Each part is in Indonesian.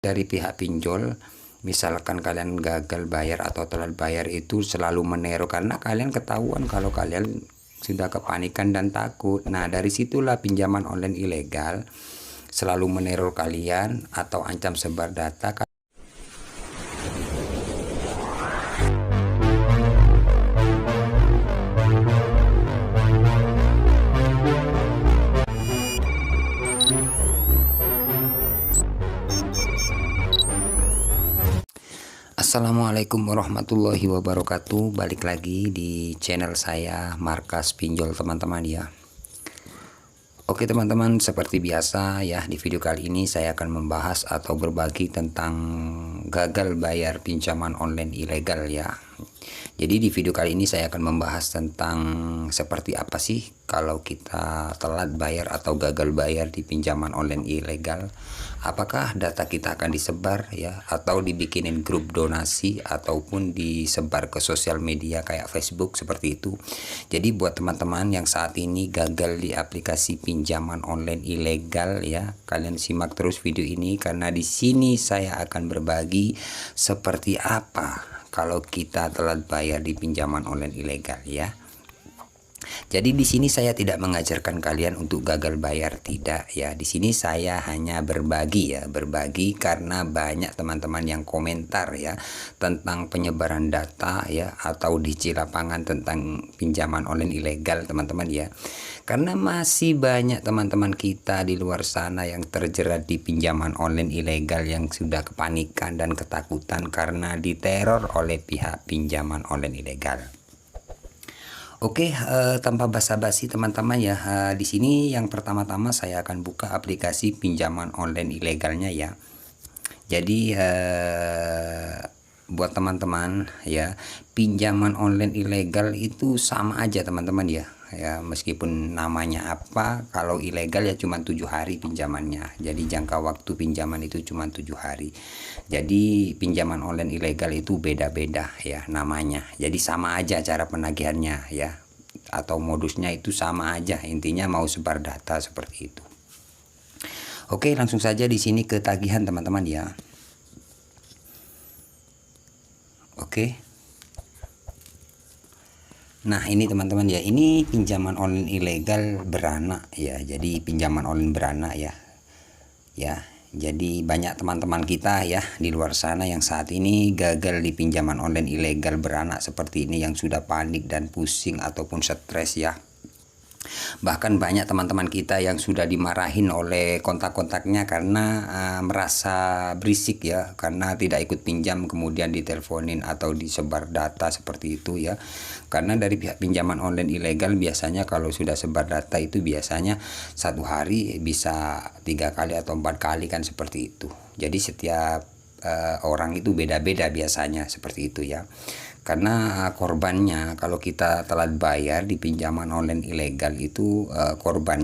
dari pihak pinjol. Misalkan kalian gagal bayar atau telat bayar itu selalu meneror, karena kalian ketahuan kalau kalian sudah kepanikan dan takut. Nah, dari situlah pinjaman online ilegal selalu meneror kalian atau ancam sebar data. Assalamualaikum warahmatullahi wabarakatuh. Balik lagi di channel saya, Markas Pinjol, teman-teman ya. Oke teman-teman, seperti biasa ya, di video kali ini saya akan membahas atau berbagi tentang gagal bayar pinjaman online ilegal ya. Jadi di video kali ini saya akan membahas tentang seperti apa sih kalau kita telat bayar atau gagal bayar di pinjaman online ilegal. Apakah data kita akan disebar ya, atau dibikinin grup donasi ataupun disebar ke sosial media kayak Facebook seperti itu. Jadi buat teman-teman yang saat ini gagal di aplikasi pinjaman online ilegal ya, kalian simak terus video ini karena di sini saya akan berbagi seperti apa kalau kita telat bayar di pinjaman online ilegal ya. Jadi di sini saya tidak mengajarkan kalian untuk gagal bayar, tidak ya. Di sini saya hanya berbagi ya, berbagi karena banyak teman-teman yang komentar ya tentang penyebaran data ya atau di lapangan tentang pinjaman online ilegal teman-teman ya. Karena masih banyak teman-teman kita di luar sana yang terjerat di pinjaman online ilegal yang sudah kepanikan dan ketakutan karena diteror oleh pihak pinjaman online ilegal. Oke, tanpa basa-basi teman-teman ya, di sini yang pertama-tama saya akan buka aplikasi pinjaman online ilegalnya ya. Jadi buat teman-teman ya, pinjaman online ilegal itu sama aja teman-teman ya. Ya meskipun namanya apa, kalau ilegal ya cuma 7 hari pinjamannya. Jadi jangka waktu pinjaman itu cuma 7 hari. Jadi pinjaman online ilegal itu beda-beda ya namanya. Jadi sama aja cara penagihannya ya, atau modusnya itu sama aja. Intinya mau sebar data seperti itu. Oke, langsung saja di sini ke tagihan teman-teman ya. Oke. Nah ini teman-teman ya, ini pinjaman online ilegal beranak ya. Jadi pinjaman online beranak ya. Ya, jadi banyak teman-teman kita ya di luar sana yang saat ini gagal di pinjaman online ilegal beranak seperti ini, yang sudah panik dan pusing ataupun stres ya. Bahkan banyak teman-teman kita yang sudah dimarahin oleh kontak-kontaknya karena merasa berisik ya, karena tidak ikut pinjam kemudian diteleponin atau disebar data seperti itu ya. Karena dari pihak pinjaman online ilegal biasanya kalau sudah sebar data itu biasanya satu hari bisa 3 kali atau 4 kali kan seperti itu. Jadi setiap orang itu beda-beda biasanya seperti itu ya. Karena korbannya kalau kita telat bayar di pinjaman online ilegal itu korban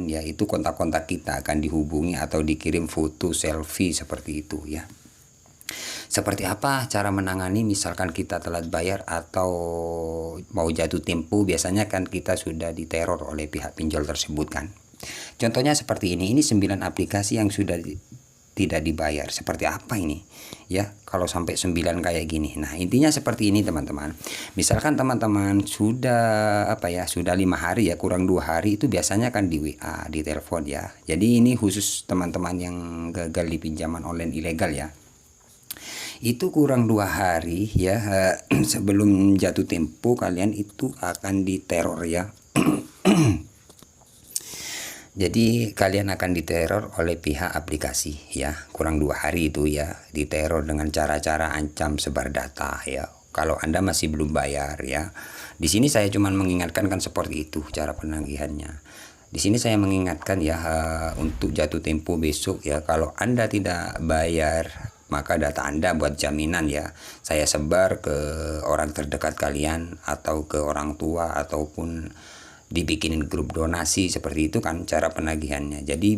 ya itu kontak-kontak kita akan dihubungi atau dikirim foto selfie seperti itu ya. Seperti apa cara menangani misalkan kita telat bayar atau mau jatuh tempo? Biasanya kan kita sudah diteror oleh pihak pinjol tersebut kan. Contohnya seperti ini 9 aplikasi yang sudah tidak dibayar. Seperti apa ini ya kalau sampai 9 kayak gini. Nah intinya seperti ini teman-teman. Misalkan teman-teman sudah sudah 5 hari ya, kurang 2 hari itu biasanya kan di WA, di telepon ya. Jadi ini khusus teman-teman yang gagal di pinjaman online ilegal ya. Itu kurang 2 hari ya sebelum jatuh tempo kalian itu akan diteror ya. Jadi kalian akan diteror oleh pihak aplikasi ya, kurang 2 hari itu ya, diteror dengan cara-cara ancam sebar data ya. Kalau Anda masih belum bayar ya, di sini saya cuma mengingatkan kan seperti itu cara penagihannya. Di sini saya mengingatkan ya untuk jatuh tempo besok ya, kalau Anda tidak bayar maka data Anda buat jaminan ya, saya sebar ke orang terdekat kalian atau ke orang tua ataupun dibikinin grup donasi seperti itu kan cara penagihannya. Jadi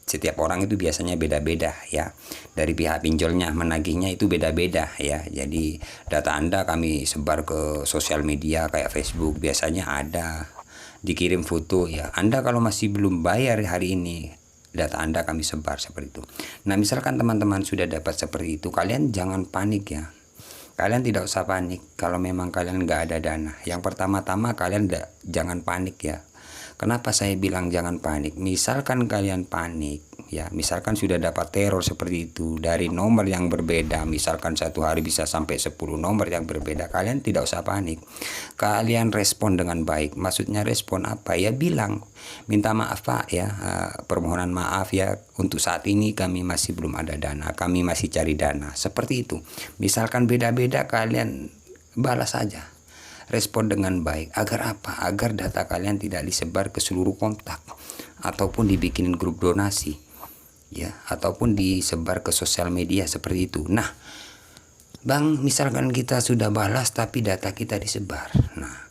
setiap orang itu biasanya beda-beda ya, dari pihak pinjolnya menagihnya itu beda-beda ya. Jadi data Anda kami sebar ke sosial media kayak Facebook, biasanya ada dikirim foto ya. Anda kalau masih belum bayar hari ini data Anda kami sebar seperti itu. Nah, misalkan teman-teman sudah dapat seperti itu, kalian jangan panik ya. Kalian tidak usah panik kalau memang kalian nggak ada dana. Yang pertama-tama kalian jangan panik ya. Kenapa saya bilang jangan panik? Misalkan kalian panik ya, misalkan sudah dapat teror seperti itu dari nomor yang berbeda, misalkan satu hari bisa sampai 10 nomor yang berbeda, kalian tidak usah panik. Kalian respon dengan baik. Maksudnya respon apa ya? Bilang minta maaf Pak ya, permohonan maaf ya, untuk saat ini kami masih belum ada dana, kami masih cari dana, seperti itu. Misalkan beda-beda, kalian balas saja, respon dengan baik. Agar apa? Agar data kalian tidak disebar ke seluruh kontak ataupun dibikinin grup donasi ya, ataupun disebar ke sosial media seperti itu. Nah, Bang, misalkan kita sudah balas tapi data kita disebar. Nah,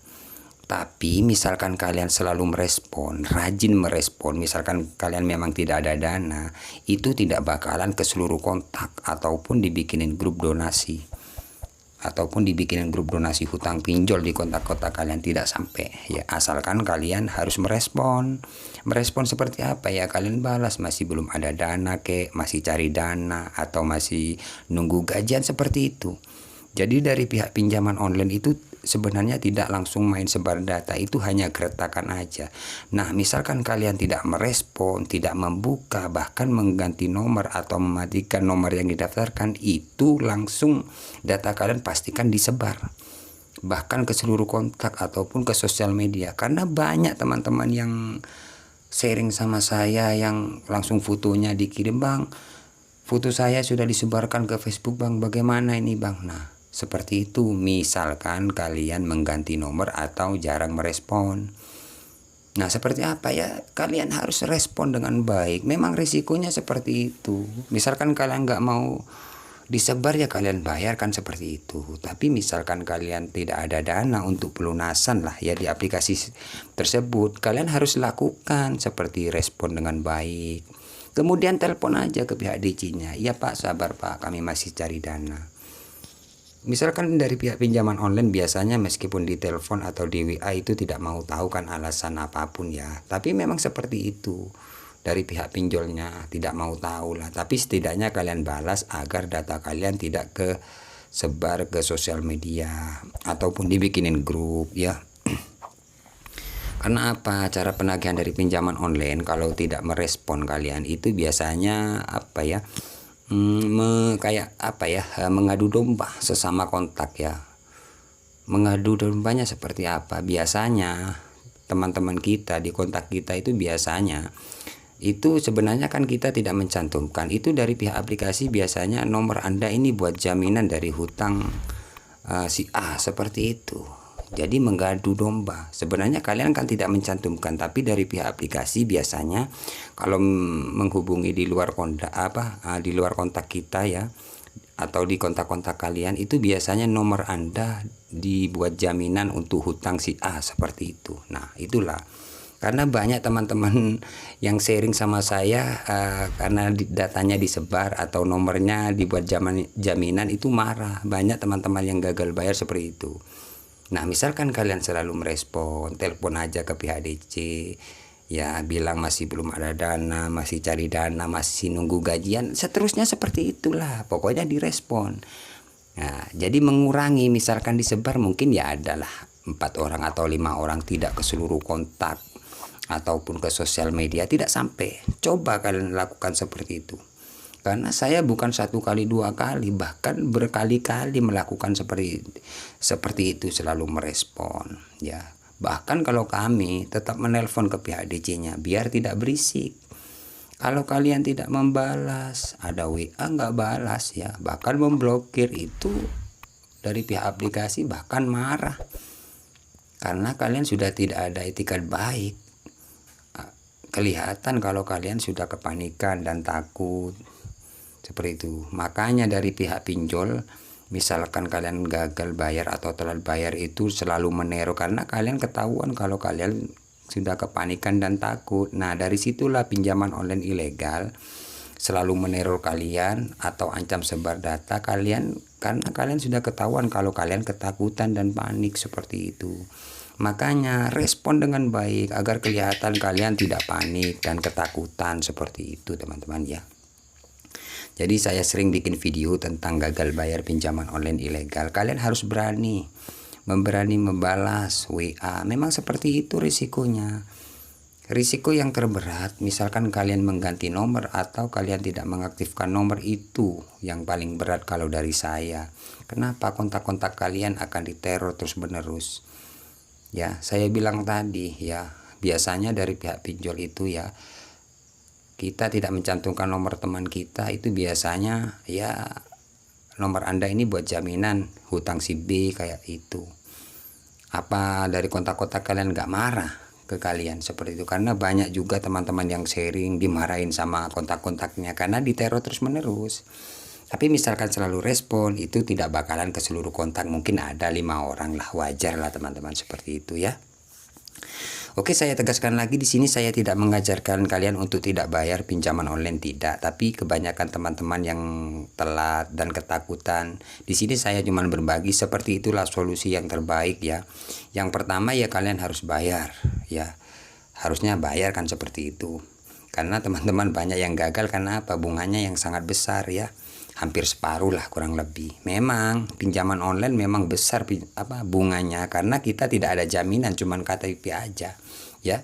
tapi misalkan kalian selalu merespon, rajin merespon, misalkan kalian memang tidak ada dana, itu tidak bakalan ke seluruh kontak ataupun dibikinin grup donasi, ataupun dibikinin grup donasi hutang pinjol di kontak-kontak kalian, tidak sampai ya. Asalkan kalian harus merespon seperti apa ya, kalian balas masih belum ada dana masih cari dana, atau masih nunggu gajian, seperti itu. Jadi dari pihak pinjaman online itu sebenarnya tidak langsung main sebar data, itu hanya gertakan aja. Nah, misalkan kalian tidak merespon, tidak membuka, bahkan mengganti nomor atau mematikan nomor yang didaftarkan, itu langsung data kalian pastikan disebar, bahkan ke seluruh kontak ataupun ke sosial media. Karena banyak teman-teman yang sharing sama saya yang langsung fotonya dikirim, Bang, foto saya sudah disebarkan ke Facebook Bang, bagaimana ini Bang? Nah, seperti itu. Misalkan kalian mengganti nomor atau jarang merespon. Nah, seperti apa ya? Kalian harus respon dengan baik. Memang risikonya seperti itu. Misalkan kalian nggak mau disebar ya kalian bayarkan, seperti itu. Tapi misalkan kalian tidak ada dana untuk pelunasan lah ya di aplikasi tersebut, kalian harus lakukan seperti respon dengan baik. Kemudian telepon aja ke pihak DC-nya. Ya Pak, sabar Pak, kami masih cari dana. Misalkan dari pihak pinjaman online biasanya meskipun di telepon atau di WA itu tidak mau tahu kan alasan apapun ya. Tapi memang seperti itu. Dari pihak pinjolnya tidak mau tahu lah. Tapi setidaknya kalian balas agar data kalian tidak sebar ke sosial media ataupun dibikinin grup ya. Karena apa? Cara penagihan dari pinjaman online kalau tidak merespon kalian itu biasanya apa ya? Mengadu domba sesama kontak ya. Mengadu dombanya seperti apa? Biasanya teman-teman kita di kontak kita itu biasanya itu sebenarnya kan kita tidak mencantumkan itu dari pihak aplikasi, biasanya nomor Anda ini buat jaminan dari hutang si A, seperti itu. Jadi mengadu domba. Sebenarnya kalian kan tidak mencantumkan, tapi dari pihak aplikasi biasanya kalau menghubungi di luar kontak di luar kontak kita ya, atau di kontak-kontak kalian itu biasanya nomor Anda dibuat jaminan untuk hutang si A, seperti itu. Nah, itulah. Karena banyak teman-teman yang sharing sama saya karena datanya disebar atau nomornya dibuat jaminan itu marah. Banyak teman-teman yang gagal bayar seperti itu. Nah, misalkan kalian selalu merespon, telepon aja ke pihak DC ya, bilang masih belum ada dana, masih cari dana, masih nunggu gajian, seterusnya seperti itulah. Pokoknya direspon. Nah, jadi mengurangi, misalkan disebar mungkin ya adalah 4 orang atau 5 orang, tidak ke seluruh kontak ataupun ke sosial media, tidak sampai. Coba kalian lakukan seperti itu. Karena saya bukan 1 kali 2 kali, bahkan berkali-kali melakukan seperti itu, selalu merespon ya. Bahkan kalau kami tetap menelpon ke pihak DC-nya biar tidak berisik. Kalau kalian tidak membalas, ada WA nggak balas ya, bahkan memblokir, itu dari pihak aplikasi bahkan marah. Karena kalian sudah tidak ada etikat baik. Kelihatan kalau kalian sudah kepanikan dan takut. Seperti itu. Makanya dari pihak pinjol, misalkan kalian gagal bayar atau telat bayar itu selalu meneror, karena kalian ketahuan kalau kalian sudah kepanikan dan takut. Nah, dari situlah pinjaman online ilegal selalu meneror kalian atau ancam sebar data kalian, karena kalian sudah ketahuan kalau kalian ketakutan dan panik, seperti itu. Makanya respon dengan baik agar kelihatan kalian tidak panik dan ketakutan seperti itu teman-teman ya. Jadi saya sering bikin video tentang gagal bayar pinjaman online ilegal. Kalian harus berani membalas WA. Memang seperti itu risikonya. Risiko yang terberat, misalkan kalian mengganti nomor atau kalian tidak mengaktifkan nomor, itu yang paling berat kalau dari saya. Kenapa? Kontak-kontak kalian akan diteror terus menerus. Ya, saya bilang tadi ya, biasanya dari pihak pinjol itu ya, kita tidak mencantumkan nomor teman kita, itu biasanya ya nomor Anda ini buat jaminan hutang si B kayak itu. Apa dari kontak-kontak kalian nggak marah ke kalian seperti itu? Karena banyak juga teman-teman yang sharing dimarahin sama kontak-kontaknya karena diteror terus menerus. Tapi misalkan selalu respon, itu tidak bakalan ke seluruh kontak, mungkin ada 5 orang lah, wajar lah teman-teman seperti itu ya. Oke, saya tegaskan lagi di sini, saya tidak mengajarkan kalian untuk tidak bayar pinjaman online, tidak. Tapi kebanyakan teman-teman yang telat dan ketakutan, di sini saya cuma berbagi seperti itulah solusi yang terbaik ya. Yang pertama ya, kalian harus bayar ya. Harusnya bayar kan seperti itu. Karena teman-teman banyak yang gagal karena apa? Bunganya yang sangat besar ya. Hampir separuh lah kurang lebih. Memang pinjaman online memang besar bunganya karena kita tidak ada jaminan, cuman KTP aja ya,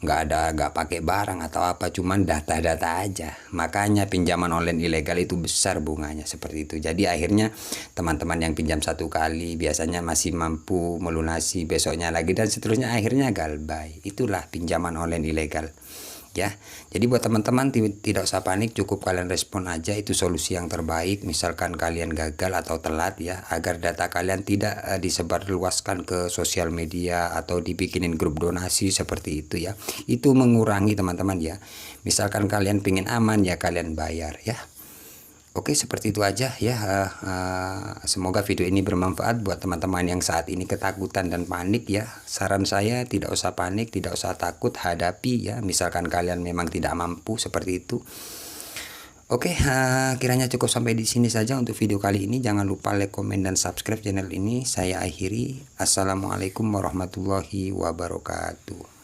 nggak pakai barang atau apa, cuman data-data aja. Makanya pinjaman online ilegal itu besar bunganya seperti itu. Jadi akhirnya teman-teman yang pinjam 1 kali biasanya masih mampu melunasi besoknya lagi dan seterusnya, akhirnya galbay. Itulah pinjaman online ilegal ya. Jadi buat teman-teman tidak usah panik, cukup kalian respon aja, itu solusi yang terbaik. Misalkan kalian gagal atau telat ya, agar data kalian tidak disebarluaskan ke sosial media atau dibikinin grup donasi seperti itu ya. Itu mengurangi teman-teman ya. Misalkan kalian pengen aman ya, kalian bayar ya. Oke, seperti itu aja ya. Semoga video ini bermanfaat buat teman-teman yang saat ini ketakutan dan panik ya. Saran saya, tidak usah panik, tidak usah takut, hadapi ya. Misalkan kalian memang tidak mampu seperti itu. Oke, kiranya cukup sampai di sini saja untuk video kali ini. Jangan lupa like, komen, dan subscribe channel ini. Saya akhiri. Assalamualaikum warahmatullahi wabarakatuh.